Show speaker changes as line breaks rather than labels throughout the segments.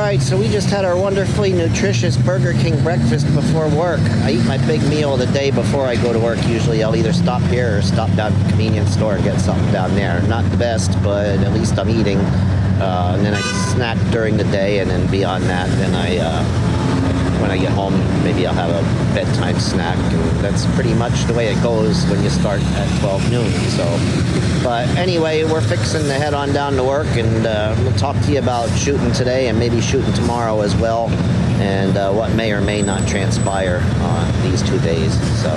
Alright, so we just had our wonderfully nutritious Burger King breakfast before work. I eat my big meal of the day before I go to work. Usually I'll either stop here or stop down at the convenience store and get something down there. Not the best, but at least I'm eating. And then I snack during the day, and then beyond that, then when I get home, maybe I'll have a bedtime snack, and that's pretty much the way it goes when you start at 12 noon. So, but anyway, we're fixing to head on down to work, and we'll talk to you about shooting today and maybe shooting tomorrow as well, and what may or may not transpire these 2 days. So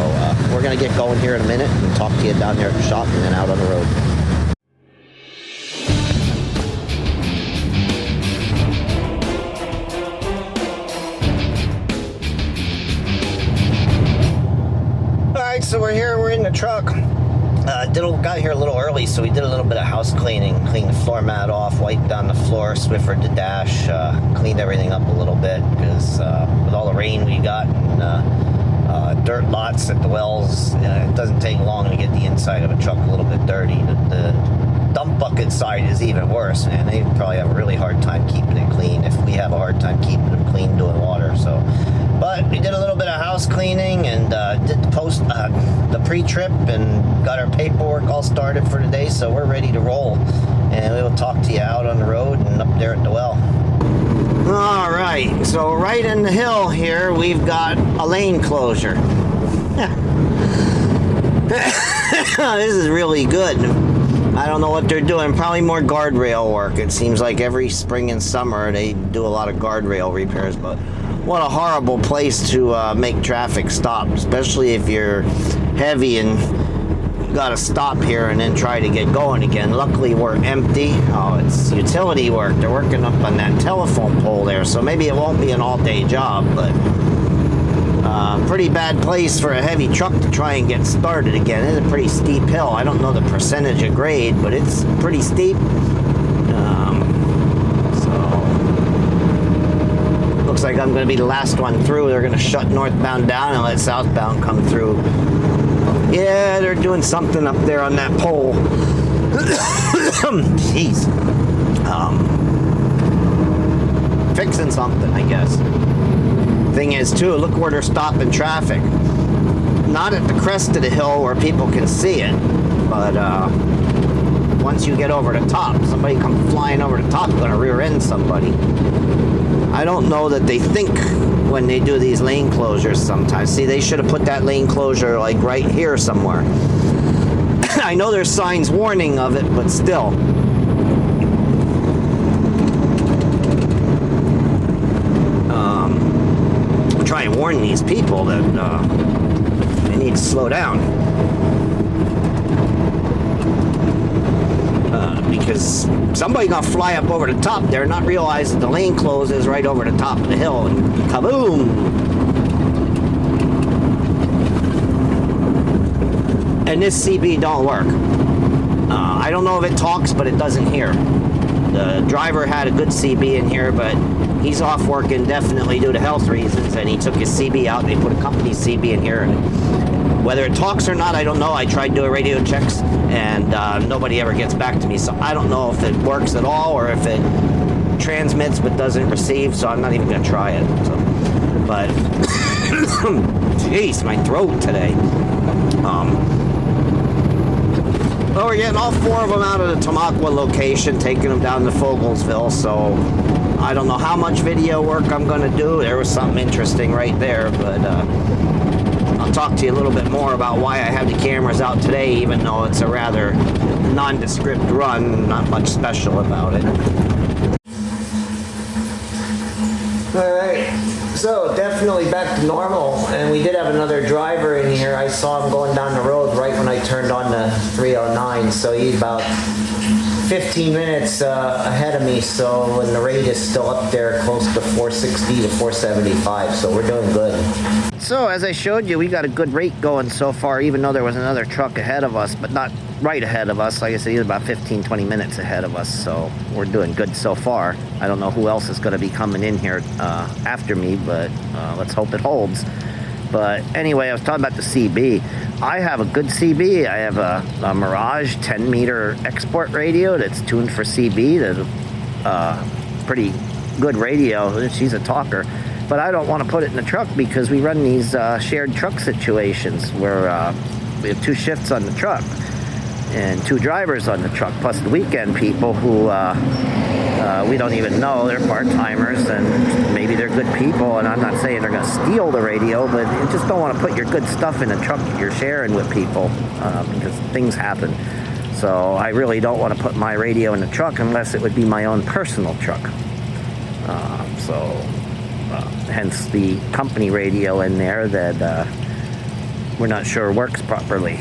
we're going to get going here in a minute and talk to you down there at the shop and then out on the road. So we're here, we're in the truck. Got here a little early, so we did a little bit of house cleaning. Cleaned the floor mat off, wiped down the floor, Swiffered the dash, cleaned everything up a little bit, because with all the rain we got and dirt lots at the wells, it doesn't take long to get the inside of a truck a little bit dirty. The dump bucket side is even worse, man. They probably have a really hard time keeping it clean if we have a hard time keeping them clean doing water. So, but we did a little bit of house cleaning and did the pre-trip and got our paperwork all started for today, so we're ready to roll. And we will talk to you out on the road and up there at the well. All right, so right in the hill here, we've got a lane closure. This is really good. I don't know what they're doing. Probably more guardrail work. It seems like every spring and summer they do a lot of guardrail repairs, but what a horrible place to make traffic stop, especially if you're heavy and got to stop here and then try to get going again. Luckily, we're empty. Oh, it's utility work. They're working up on that telephone pole there, so maybe it won't be an all-day job, but pretty bad place for a heavy truck to try and get started again. It's a pretty steep hill. I don't know the percentage of grade, but it's pretty steep. Looks like I'm going to be the last one through. They're going to shut northbound down and let southbound come through. Yeah, they're doing something up there on that pole. Jeez. Fixing something, I guess. Thing is, too, look where they're stopping traffic. Not at the crest of the hill where people can see it, but once you get over the top, somebody come flying over the top, going to rear end somebody. I don't know that they think when they do these lane closures sometimes. See, they should have put that lane closure like right here somewhere. I know there's signs warning of it, but still. Try and warn these people that they need to slow down. Because somebody gonna fly up over the top there, not realize that the lane closes right over the top of the hill, and kaboom! And this CB don't work. I don't know if it talks, but it doesn't hear. The driver had a good CB in here, but he's off work indefinitely due to health reasons, and he took his CB out. They put a company CB in here, and whether it talks or not, I don't know. I tried doing radio checks, and nobody ever gets back to me, so I don't know if it works at all or if it transmits but doesn't receive, so I'm not even going to try it. So, but, jeez, my throat today. Well, we're getting all four of them out of the Tamaqua location, taking them down to Fogelsville, so I don't know how much video work I'm going to do. There was something interesting right there, but I'll talk to you a little bit more about why I have the cameras out today, even though it's a rather nondescript run, not much special about it. Alright, so definitely back to normal, and we did have another driver in here. I saw him going down the road right when I turned on the 309, so he's about 15 minutes ahead of me, so and the rate is still up there close to 460 to 475, so we're doing good. So as I showed you, we got a good rate going so far, even though there was another truck ahead of us, but not right ahead of us. Like I said, he's about 15-20 minutes ahead of us, so we're doing good so far. I don't know who else is going to be coming in here after me, but let's hope it holds. But anyway, I was talking about the CB. I have a good CB. I have a Mirage 10-meter export radio that's tuned for CB that
pretty good radio. She's a talker. But I don't want to put it in the truck because we run these shared truck situations where we have 2 shifts on the truck and 2 drivers on the truck, plus the weekend people who we don't even know. They're part-timers, and maybe they're good people, and I'm not saying they're going to steal the radio, but you just don't want to put your good stuff in a truck that you're sharing with people because things happen. So I really don't want to put my radio in the truck unless it would be my own personal truck. Hence the company radio in there that we're not sure works properly.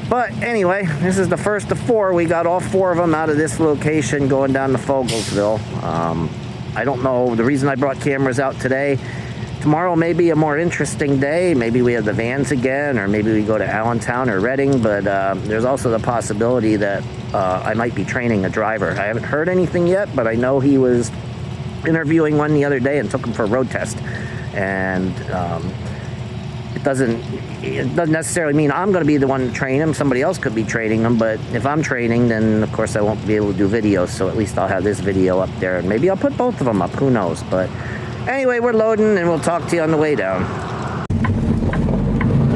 But anyway, this is the first of 4. We got all 4 of them out of this location going down to Fogelsville. I don't know the reason I brought cameras out today. Tomorrow may be a more interesting day. Maybe we have the vans again, or maybe we go to Allentown or Reading, but there's also the possibility that I might be training a driver. I haven't heard anything yet, but I know he was interviewing one the other day and took him for a road test. And it doesn't necessarily mean I'm going to be the one to train him. Somebody else could be training him, but if I'm training, then of course I won't be able to do videos, so at least I'll have this video up there, and maybe I'll put both of them up, who knows. But anyway, we're loading, and we'll talk to you on the way down.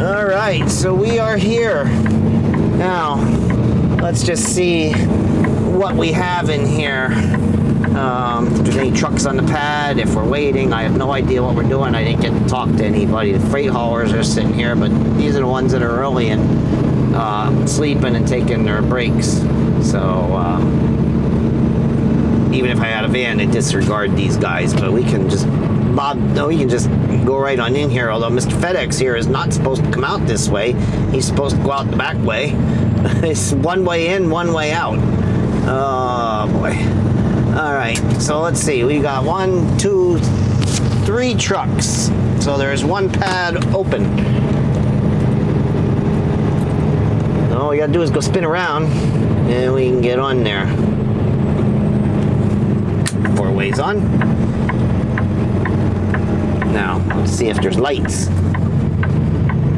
All right, so we are here. Now, let's just see what we have in here. If there's any trucks on the pad, if we're waiting. I have no idea what we're doing. I didn't get to talk to anybody. The freight haulers are sitting here, but these are the ones that are early and sleeping and taking their breaks. So even if I had a van, I'd disregard these guys. But we can just we can just go right on in here. Although Mr. FedEx here is not supposed to come out this way. He's supposed to go out the back way. It's one way in, one way out. Oh boy. All right, so let's see. We got 1, 2, 3 trucks. So there's 1 pad open. All we gotta do is go spin around, and we can get on there. 4 ways on. Now, let's see if there's lights.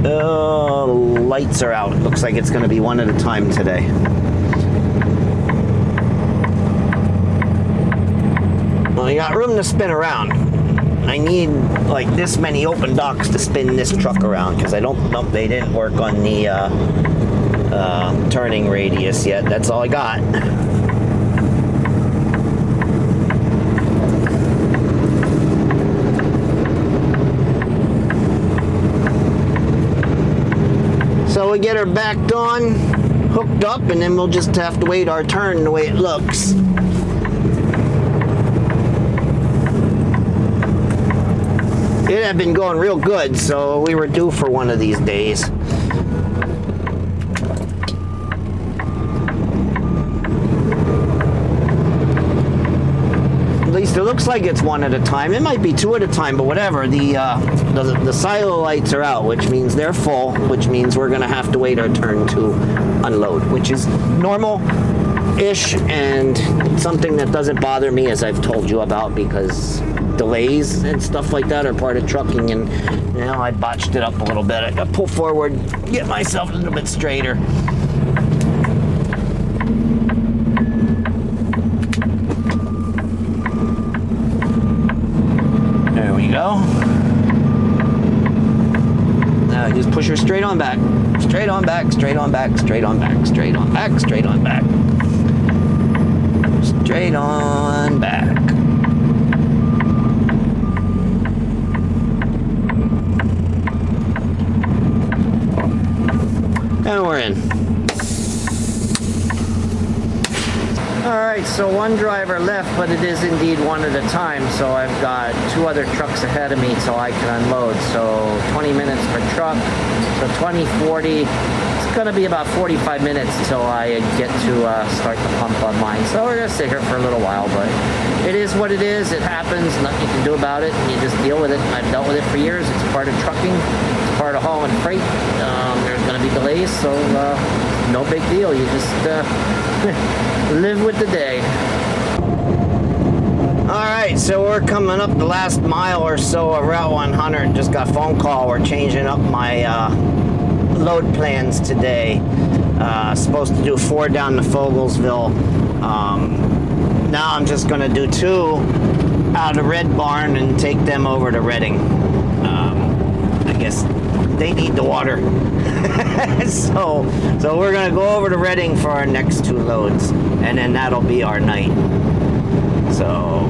Oh, lights are out. Looks like it's gonna be one at a time today. Well, you got room to spin around. I need like this many open docks to spin this truck around because I don't know, they didn't work on the turning radius yet. That's all I got. So we get her backed on, hooked up, and then we'll just have to wait our turn the way it looks. It had been going real good, so we were due for one of these days. At least it looks like it's 1 at a time. It might be 2 at a time, but whatever. The silo lights are out, which means they're full, which means we're gonna have to wait our turn to unload, which is normal-ish and something that doesn't bother me, as I've told you about, because delays and stuff like that are part of trucking, and you know, I botched it up a little bit. I got to pull forward, get myself a little bit straighter. There we go. Now just push her straight on back. Straight on back, straight on back, straight on back, straight on back, straight on back. Straight on back. And we're in. Alright, so 1 driver left, but it is indeed 1 at a time, so I've got 2 other trucks ahead of me so I can unload. So 20 minutes per truck, so 20, 40. It's going to be about 45 minutes till I get to start the pump on mine. So we're going to sit here for a little while, but it is what it is. It happens. Nothing you can do about it. You just deal with it. I've dealt with it for years. It's part of trucking. It's part of hauling freight. There's going to be delays, so no big deal. You just live with the day. Alright, so we're coming up the last mile or so of Route 100. Just got a phone call. We're changing up my load plans today. Supposed to do 4 down to Fogelsville. now I'm just going to do 2 out of Red Barn and take them over to Reading. I guess they need the water. so we're going to go over to Reading for our next 2 loads, and then that'll be our night. So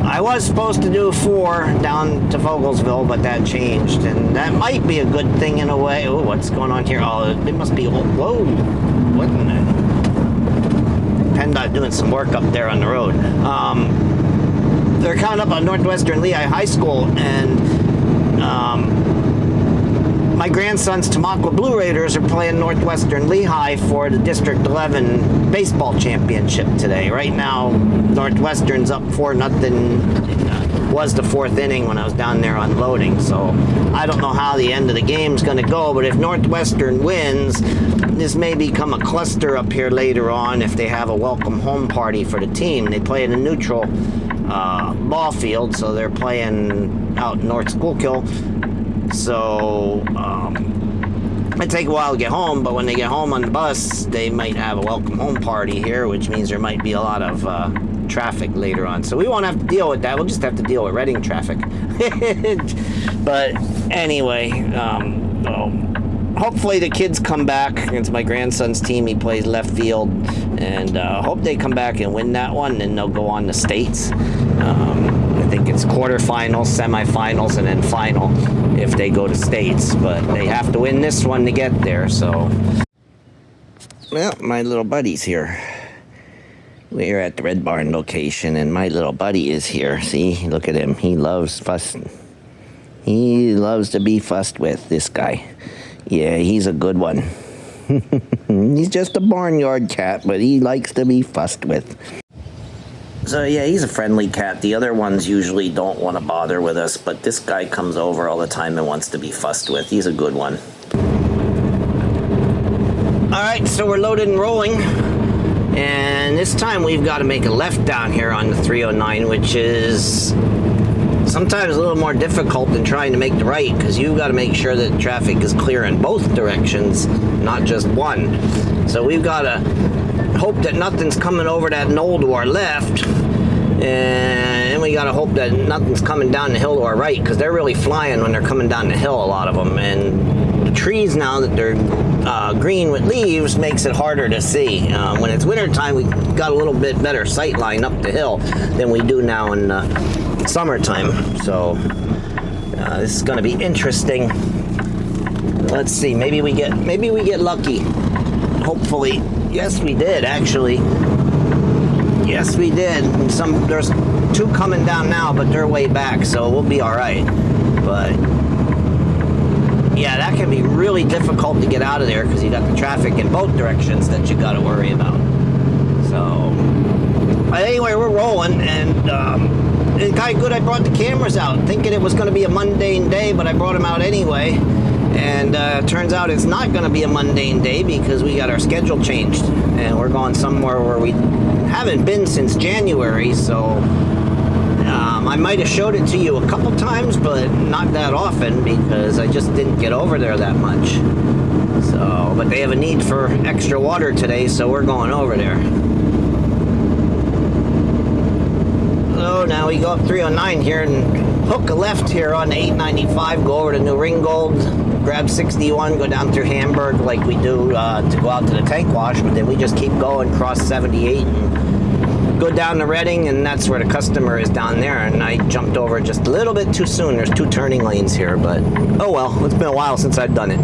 I was supposed to do 4 down to Fogelsville, but that changed, and that might be a good thing in a way. Oh, what's going on here? Oh, it must be, whoa, what in the... PennDOT doing some work up there on the road. They're coming up on Northwestern Lehigh High School, and my grandson's Tamaqua Blue Raiders are playing Northwestern Lehigh for the District 11 baseball championship today. Right now, Northwestern's up 4-0. Was the 4th inning when I was down there unloading, so I don't know how the end of the game's going to go, but if Northwestern wins, this may become a cluster up here later on if they have a welcome home party for the team. They play in a neutral ball field, so they're playing out in North Schuylkill. So it take a while to get home, but when they get home on the bus, they might have a welcome home party here, which means there might be a lot of traffic later on. So we won't have to deal with that. We'll just have to deal with Reading traffic. But anyway, hopefully the kids come back. It's my grandson's team. He plays left field, and hope they come back and win that one, and they'll go on to states. I think it's quarterfinals, semifinals, and then final if they go to states. But they have to win this one to get there. So, well, my little buddy's here. We're at the Red Barn location, and my little buddy is here. See, look at him. He loves fussing. He loves to be fussed with, this guy. Yeah, he's a good one. He's just a barnyard cat, but he likes to be fussed with. So yeah, he's a friendly cat. The other ones usually don't want to bother with us, but this guy comes over all the time and wants to be fussed with. He's a good one. All right, so we're loaded and rolling. And this time we've got to make a left down here on the 309, which is sometimes a little more difficult than trying to make the right, because you've got to make sure that traffic is clear in both directions, not just one. So we've got to hope that nothing's coming over that knoll to our left, and we got to hope that nothing's coming down the hill to our right, because they're really flying when they're coming down the hill, a lot of them. And the trees, now that they're green with leaves, makes it harder to see. When it's wintertime, we got a little bit better sight line up the hill than we do now in summertime. So this is going to be interesting. Let's see, maybe we get lucky. Hopefully. Yes, we did, actually. Yes, we did. There's 2 coming down now, but they're way back, so we'll be all right. But yeah, that can be really difficult to get out of there, because you got the traffic in both directions that you got to worry about. So, but anyway, we're rolling, and it's kind of good I brought the cameras out, thinking it was going to be a mundane day, but I brought them out anyway. And turns out it's not going to be a mundane day, because we got our schedule changed, and we're going somewhere where we haven't been since January. So I might have showed it to you a couple times, but not that often, because I just didn't get over there that much. So, but they have a need for extra water today, so we're going over there. So now we go up 309 here and hook a left here on the 895, go over to New Ringgold, grab 61, go down through Hamburg like we do to go out to the tank wash, but then we just keep going, cross 78 and go down to Reading, and that's where the customer is down there. And I jumped over just a little bit too soon. There's 2 turning lanes here, but oh well, it's been a while since I've done it.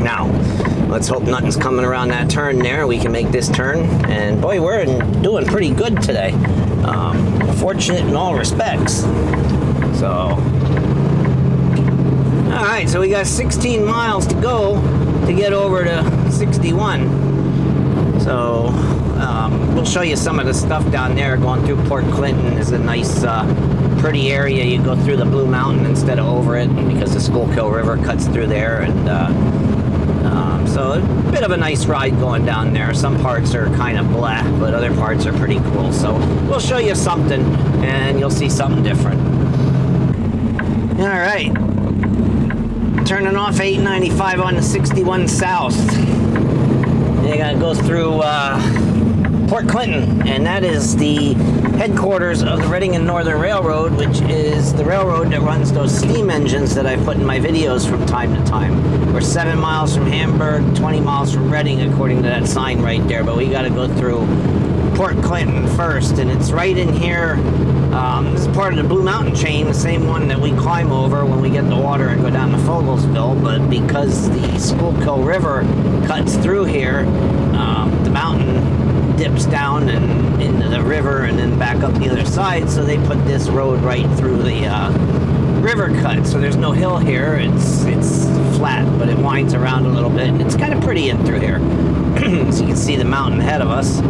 Now, let's hope nothing's coming around that turn there. We can make this turn, and boy, we're doing pretty good today. Fortunate in all respects. So, all right, so we got 16 miles to go to get over to 61. So we'll show you some of the stuff down there. Going through Port Clinton is a nice, pretty area. You go through the Blue Mountain instead of over it, because the Schuylkill River cuts through there. And so a bit of a nice ride going down there. Some parts are kind of blah, but other parts are pretty cool. So we'll show you something, and you'll see something different. All right. Turning off 895 on the 61 South. You gotta go through Port Clinton, and that is the headquarters of the Reading and Northern Railroad, which is the railroad that runs those steam engines that I put in my videos from time to time. We're 7 miles from Hamburg, 20 miles from Reading, according to that sign right there, but we got to go through Port Clinton first, and it's right in here. This is part of the Blue Mountain chain, the same one that we climb over when we get the water and go down to Fogelsville, but because the Schuylkill River cuts through here, the mountain dips down and into the river and then back up the other side, so they put this road right through the river cut, so there's no hill here. It's flat, but it winds around a little bit, and it's kind of pretty in through here. So you can see the mountain ahead of us.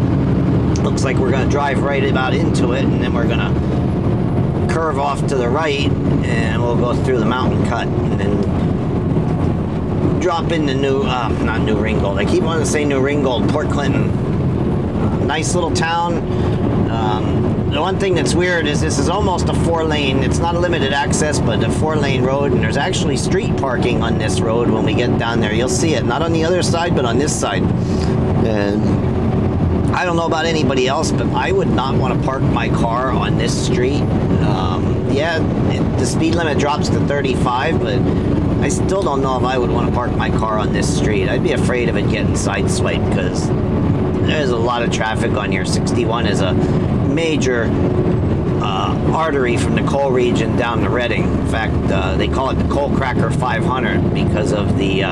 Looks like we're going to drive right about into it, and then we're going to curve off to the right, and we'll go through the mountain cut, and then drop into not New Ringgold. I keep wanting to say New Ringgold, Port Clinton. Nice little town. The one thing that's weird is this is almost a 4-lane. It's not a limited access, but a 4-lane road, and there's actually street parking on this road when we get down there. You'll see it, not on the other side, but on this side. And I don't know about anybody else, but I would not want to park my car on this street. The speed limit drops to 35, but I still don't know if I would want to park my car on this street. I'd be afraid of it getting sideswiped because there's a lot of traffic on here. 61 is a major artery from the coal region down to Reading. In fact, they call it the Coal Cracker 500 because of the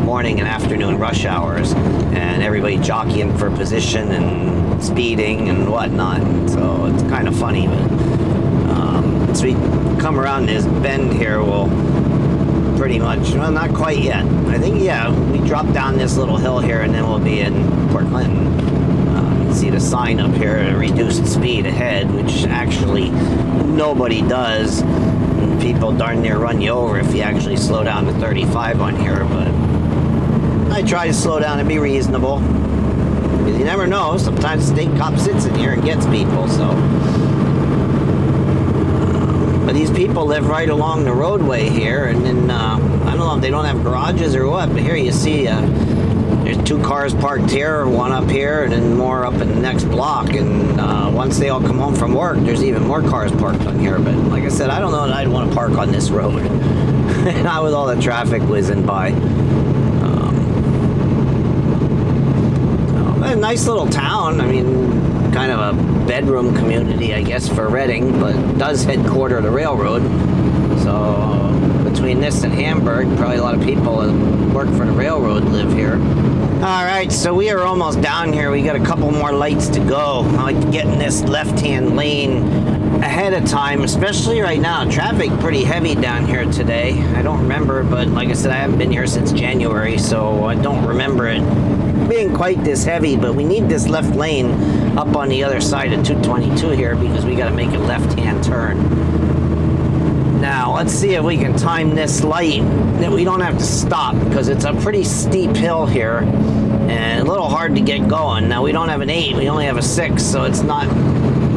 morning and afternoon rush hours and everybody jockeying for position and speeding and whatnot. So it's kind of funny, but once we come around this bend here, we'll pretty much, well, not quite yet. I think, we drop down this little hill here and then we'll be in Port Clinton. You can see the sign up here, reduced speed ahead, which actually nobody does. People darn near run you over if you actually slow down to 35 on here, but I try to slow down and be reasonable. Because you never know, sometimes the state cop sits in here and gets people, so. But these people live right along the roadway here, and then, I don't know if they don't have garages or what, but here you see there's 2 cars parked here, one up here, and then more up in the next block, and once they all come home from work, there's even more cars parked on here. But like I said, I don't know that I'd want to park on this road. Not with all the traffic whizzing by. A nice little town. I mean, kind of a bedroom community, I guess, for Reading, but it does headquarter the railroad. So between this and Hamburg, probably a lot of people that work for the railroad live here. All right, so we are almost down here. We got a couple more lights to go. I like to get in this left-hand lane ahead of time, especially right now. Traffic pretty heavy down here today. I don't remember, but like I said, I haven't been here since January, so I don't remember it being quite this heavy, but we need this left lane up on the other side of 222 here because we got to make a left-hand turn. Now, let's see if we can time this light that we don't have to stop because it's a pretty steep hill here and a little hard to get going. Now, we don't have an 8, we only have a 6, so it's not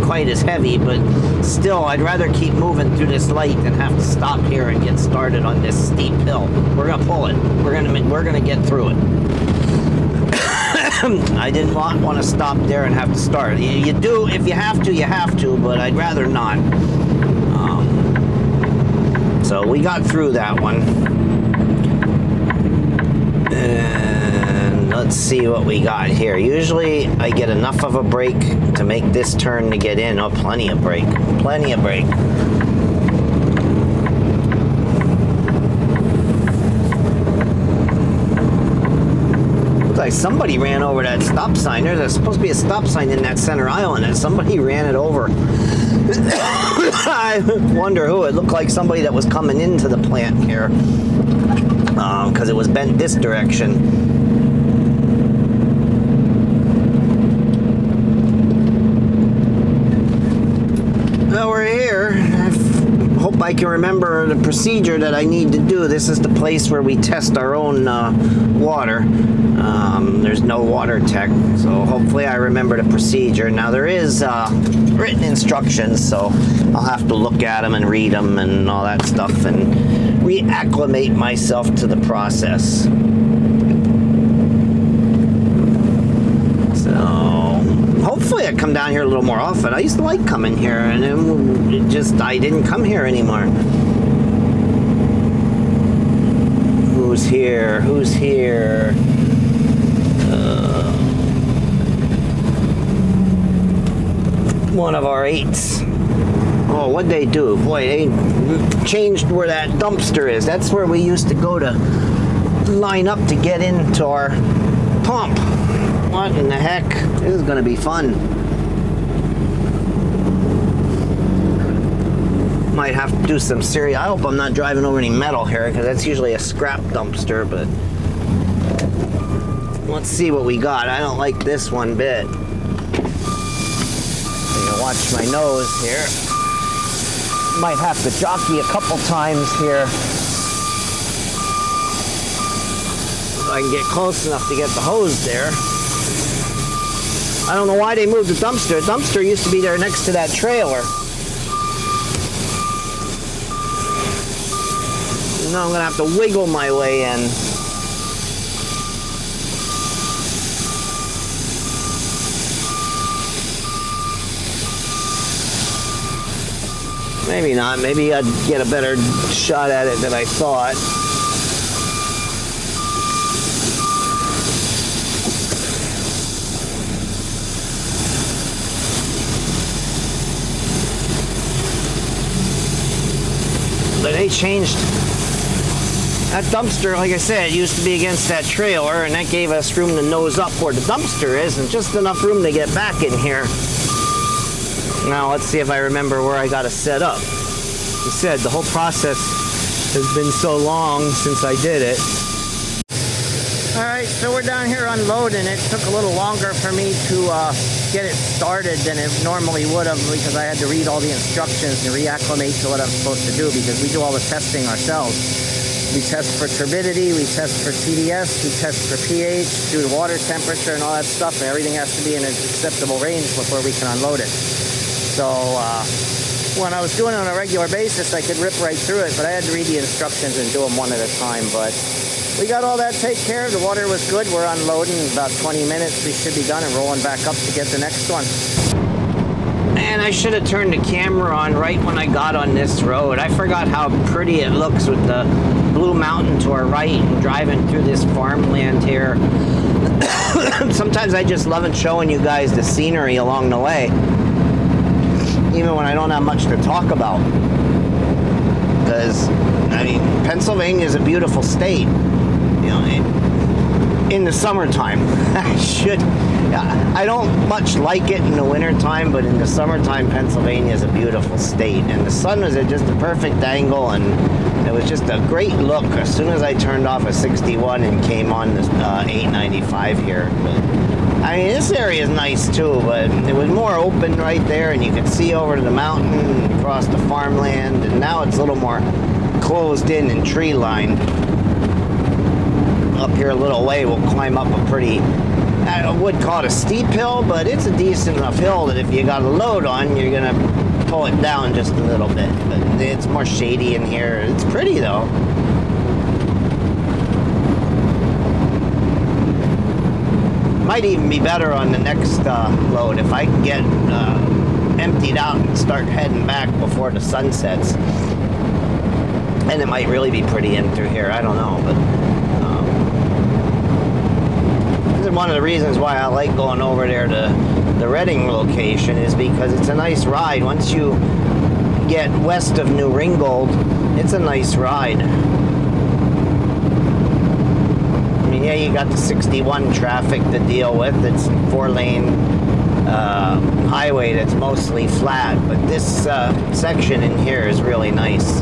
quite as heavy, but still, I'd rather keep moving through this light than have to stop here and get started on this steep hill. We're going to pull it. We're going to get through it. I didn't want to stop there and have to start. You do, if you have to, you have to, but I'd rather not. So we got through that one. And let's see what we got here. Usually I get enough of a brake to make this turn to get in. Oh, plenty of brake. Plenty of brake. Like somebody ran over that stop sign. There's supposed to be a stop sign in that center aisle, and somebody ran it over. I wonder who. It looked like somebody that was coming into the plant here because it was bent this direction. Well, we're here. I hope I can remember the procedure that I need to do. This is the place where we test our own water. There's no water tech, so hopefully I remember the procedure. Now there is written instructions, so I'll have to look at them and read them and all that stuff and reacclimate myself to the process. So I come down here a little more often. I used to like coming here, and then I didn't come here anymore. Who's here? Who's here? One of our 8s. Oh, what'd they do? Boy, they changed where that dumpster is. That's where we used to go to line up to get into our pump. What in the heck? This is gonna be fun. Might have to do some serious. I hope I'm not driving over any metal here, because that's usually a scrap dumpster, but let's see what we got. I don't like this one bit. Watch my nose here. Might have to jockey a couple times here. So I can get close enough to get the hose there. I don't know why they moved the dumpster. The dumpster used to be there next to that trailer. Now I'm gonna have to wiggle my way in. Maybe not. Maybe I'd get a better shot at it than I thought. But they changed that dumpster. Like I said, it used to be against that trailer, and that gave us room to nose up where the dumpster is, and just enough room to get back in here. Now let's see if I remember where I got it set up. Like I said, the whole process has been so long since I did it. Alright, so we're down here unloading. It took a little longer for me to get it started than it normally would have, because I had to read all the instructions and reacclimate to what I'm supposed to do, because we do all the testing ourselves. We test for turbidity, we test for TDS, we test for pH, do the water temperature and all that stuff, and everything has to be in an acceptable range before we can unload it. So when I was doing it on a regular basis, I could rip right through it, but I had to read the instructions and do them one at a time. But we got all that taken care of. The water was good. We're unloading. In about 20 minutes, we should be done and rolling back up to get the next one. And I should have turned the camera on right when I got on this road. I forgot how pretty it looks with the Blue Mountain to our right and driving through this farmland here. Sometimes I just love showing you guys the scenery along the way, even when I don't have much to talk about. Because, I mean, Pennsylvania is a beautiful state. You know, in the summertime. I don't much like it in the wintertime, but in the summertime, Pennsylvania is a beautiful state. And the sun was at just the perfect angle, and it was just a great look as soon as I turned off a 61 and came on this 895 here. But, I mean, this area is nice too, but it was more open right there, and you could see over to the mountain and across the farmland, and now it's a little more closed in and tree lined. Up here a little way, we'll climb up a pretty, I would call it a steep hill, but it's a decent enough hill that if you got a load on, you're gonna pull it down just a little bit. But it's more shady in here. It's pretty though. Might even be better on the next load if I can get emptied out and start heading back before the sun sets. And it might really be pretty in through here. I don't know, but this is one of the reasons why I like going over there to the Reading location, is because it's a nice ride. Once you get west of New Ringgold, it's a nice ride. Yeah, you got the 61 traffic to deal with. It's 4-lane highway that's mostly flat, but this section in here is really nice.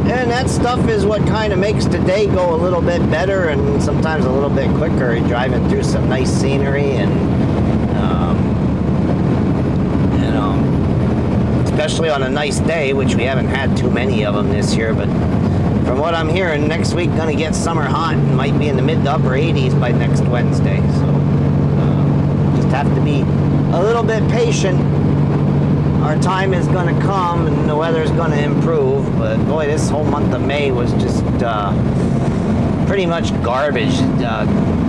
And that stuff is what kind of makes the day go a little bit better and sometimes a little bit quicker, driving through some nice scenery and, you know, especially on a nice day, which we haven't had too many of them this year, but from what I'm hearing, next week gonna get summer hot and might be in the mid to upper 80s by next Wednesday. So just have to be a little bit patient. Our time is gonna come and the weather's gonna improve. But boy, this whole month of May was just pretty much garbage.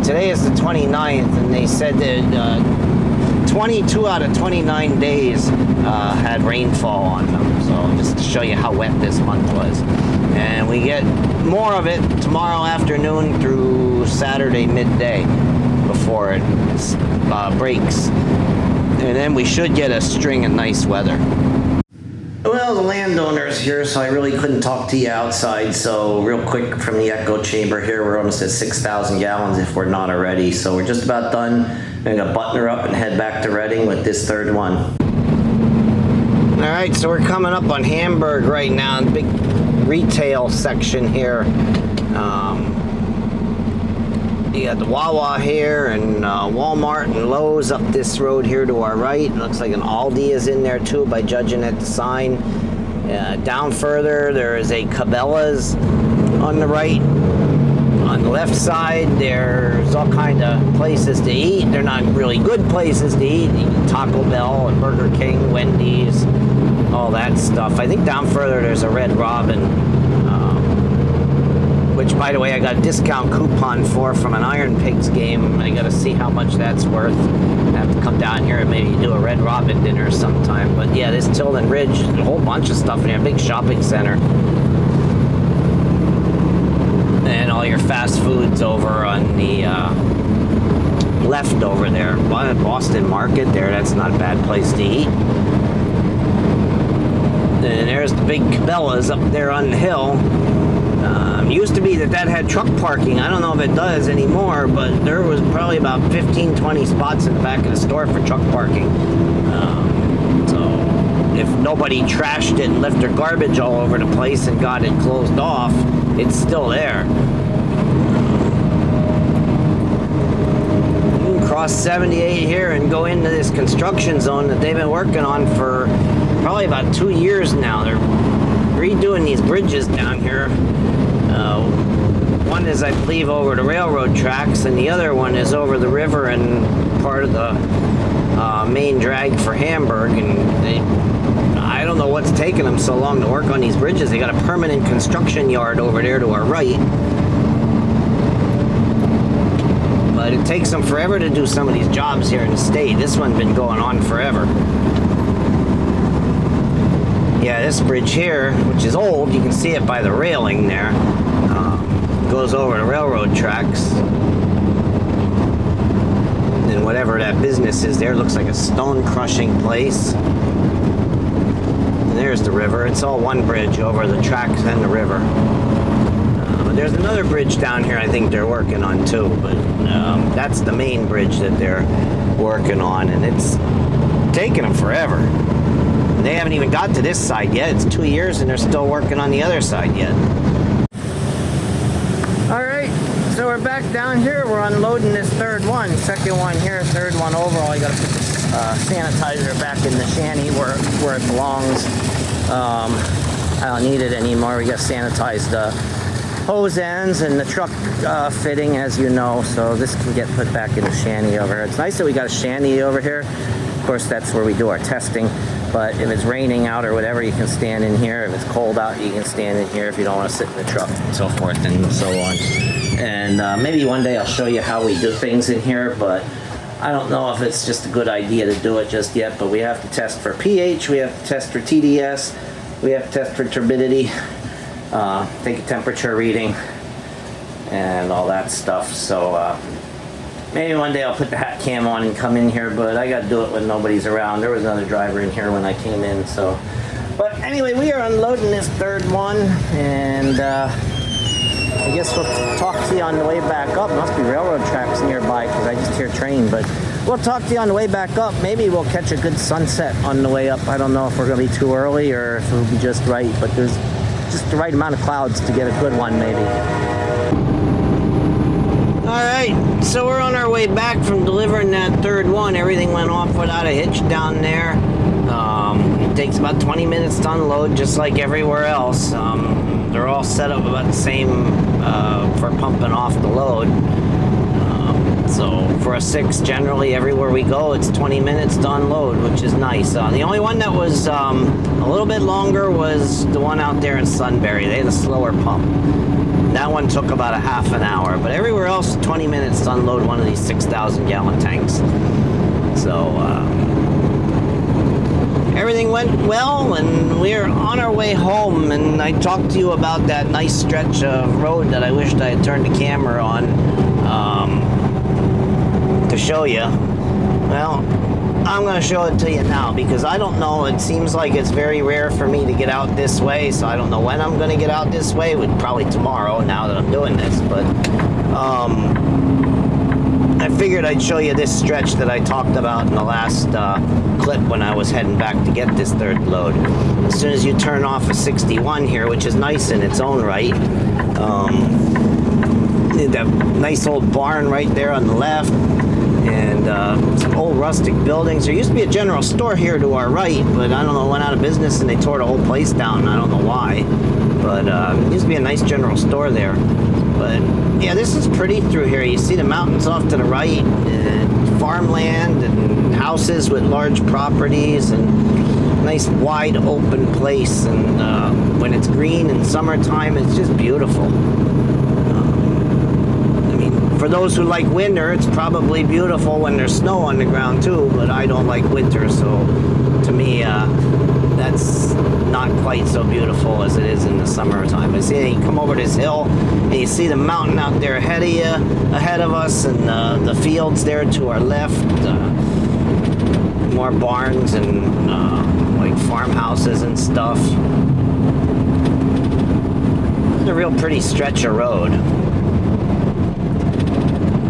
Today is the 29th, and they said that 22 out of 29 days had rainfall on them. So just to show you how wet this month was. And we get more of it tomorrow afternoon through Saturday midday before it breaks. And then we should get a string of nice weather. Well, the landowner's here, so I really couldn't talk to you outside. So real quick from the echo chamber here, we're almost at 6,000 gallons if we're not already. So we're just about done. I'm gonna button her up and head back to Reading with this third one. All right, so we're coming up on Hamburg right now, big retail section here. You got the Wawa here and Walmart and Lowe's up this road here to our right. It looks like an Aldi is in there too by judging at the sign. Down further, there is a Cabela's on the right. On the left side, there's all kind of places to eat. They're not really good places to eat. Taco Bell and Burger King, Wendy's, all that stuff. I think down further there's a Red Robin. Which, by the way, I got a discount coupon for from an Iron Pigs game. I got to see how much that's worth. I have to come down here and maybe do a Red Robin dinner sometime. But yeah, this Tilden Ridge, a whole bunch of stuff in here. Big shopping center. And all your fast foods over on the left over there. Boston Market there, that's not a bad place to eat. And there's the big Cabela's up there on the hill. Used to be that had truck parking. I don't know if it does anymore, but there was probably about 15-20 spots in the back of the store for truck parking. So if nobody trashed it and left their garbage all over the place and got it closed off, it's still there. You can cross 78 here and go into this construction zone that they've been working on for probably about 2 years now. They're redoing these bridges down here. One is, I believe, over the railroad tracks, and the other one is over the river and part of the main drag for Hamburg. And I don't know what's taking them so long to work on these bridges. They got a permanent construction yard over there to our right. But it takes them forever to do some of these jobs here in the state. This one's been going on forever. Yeah, this bridge here, which is old, you can see it by the railing there, goes over the railroad tracks. And whatever that business is there, looks like a stone crushing place. And there's the river. It's all one bridge over the tracks and the river. But there's another bridge down here I think they're working on too, but that's the main bridge that they're working on, and it's taking them forever. They haven't even got to this side yet. It's 2 years and they're still working on the other side yet. All right, so we're back down here. We're unloading this third one. Second one here, third one over. I got to put this sanitizer back in the shanty where it belongs. I don't need it anymore. We got to sanitize the hose ends and the truck fitting, as you know. So this can get put back in the shanty over here. It's nice that we got a shanty over here. Of course, that's where we do our testing. But if it's raining out or whatever, you can stand in here. If it's cold out, you can stand in here if you don't want to sit in the truck, and so forth and so on. And maybe one day I'll show you how we do things in here, but I don't know if it's just a good idea to do it just yet. But we have to test for pH, we have to test for TDS, we have to test for turbidity, take a temperature reading, and all that stuff. So maybe one day I'll put the hat cam on and come in here, but I got to do it when nobody's around. There was another driver in here when I came in, so. But anyway, we are unloading this third one, and I guess we'll talk to you on the way back up. Must be railroad tracks nearby because I just hear train, but we'll talk to you on the way back up. Maybe we'll catch a good sunset on the way up. I don't know if we're going to be too early or if it'll be just right, but there's just the right amount of clouds to get a good one, maybe. Alright, so we're on our way back from delivering that third one. Everything went off without a hitch down there. It takes about 20 minutes to unload, just like everywhere else. They're all set up about the same for pumping off the load. So for a 6, generally everywhere we go, it's 20 minutes to unload, which is nice. The only one that was a little bit longer was the one out there in Sunbury. They had a slower pump. That one took about a half an hour, but everywhere else, 20 minutes to unload one of these 6,000 gallon tanks. So everything went well, and we're on our way home. And I talked to you about that nice stretch of road that I wished I had turned the camera on to show you. Well, I'm going to show it to you now, because I don't know, it seems like it's very rare for me to get out this way, so I don't know when I'm going to get out this way. Probably tomorrow, now that I'm doing this. But I figured I'd show you this stretch that I talked about in the last clip when I was heading back to get this third load. As soon as you turn off a 61 here, which is nice in its own right, that nice old barn right there on the left, and some old rustic buildings. There used to be a general store here to our right, but I don't know, went out of business and they tore the whole place down. I don't know why, but it used to be a nice general store there. But yeah, this is pretty through here. You see the mountains off to the right, and farmland and houses with large properties, and nice wide open place. And when it's green in summertime, it's just beautiful. For those who like winter, it's probably beautiful when there's snow on the ground too, but I don't like winter, so to me, that's not quite so beautiful as it is in the summertime. I see you come over this hill, and you see the mountain out there ahead of us, and the fields there to our left, more barns and like farmhouses and stuff. It's a real pretty stretch of road.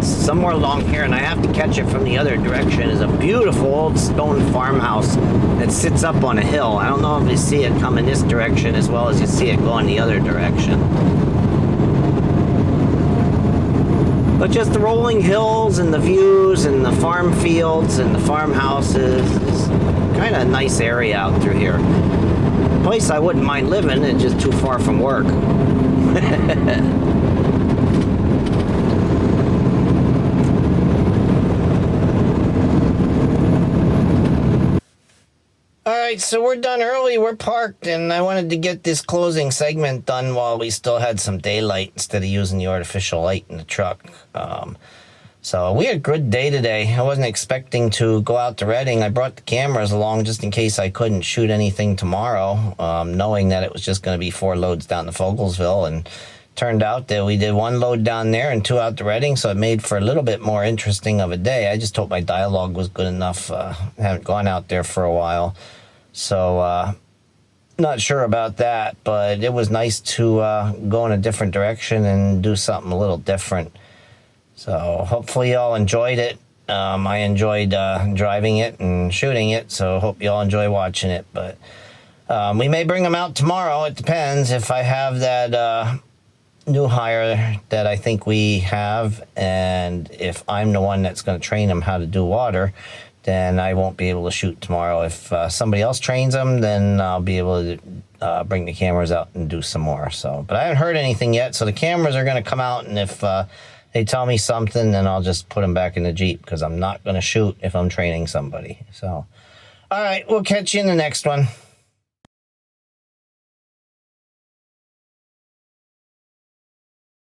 Somewhere along here, and I have to catch it from the other direction, is a beautiful old stone farmhouse that sits up on a hill. I don't know if you see it coming this direction as well as you see it going the other direction. But just the rolling hills and the views and the farm fields and the farmhouses. It's kind of a nice area out through here. A place I wouldn't mind living, it's just too far from work. Alright, so we're done early, we're parked, and I wanted to get this closing segment done while we still had some daylight instead of using the artificial light in the truck. So we had a good day today. I wasn't expecting to go out to Redding. I brought the cameras along just in case I couldn't shoot anything tomorrow, knowing that it was just going to be 4 loads down to Fogelsville, and turned out that we did 1 load down there and 2 out to Redding, so it made for a little bit more interesting of a day. I just hope my dialogue was good enough. Haven't gone out there for a while. So, not sure about that, but it was nice to go in a different direction and do something a little different. So, hopefully y'all enjoyed it. I enjoyed driving it and shooting it, so hope y'all enjoy watching it. But we may bring them out tomorrow. It depends if I have that new hire that I think we have, and if I'm the one that's going to train them how to do water, then I won't be able to shoot tomorrow. If somebody else trains them, then I'll be able to bring the cameras out and do some more. So, but I haven't heard anything yet, so the cameras are going to come out, and if they tell me something, then I'll just put them back in the Jeep, because I'm not going to shoot if I'm training somebody. So, all right, we'll catch you in the next one.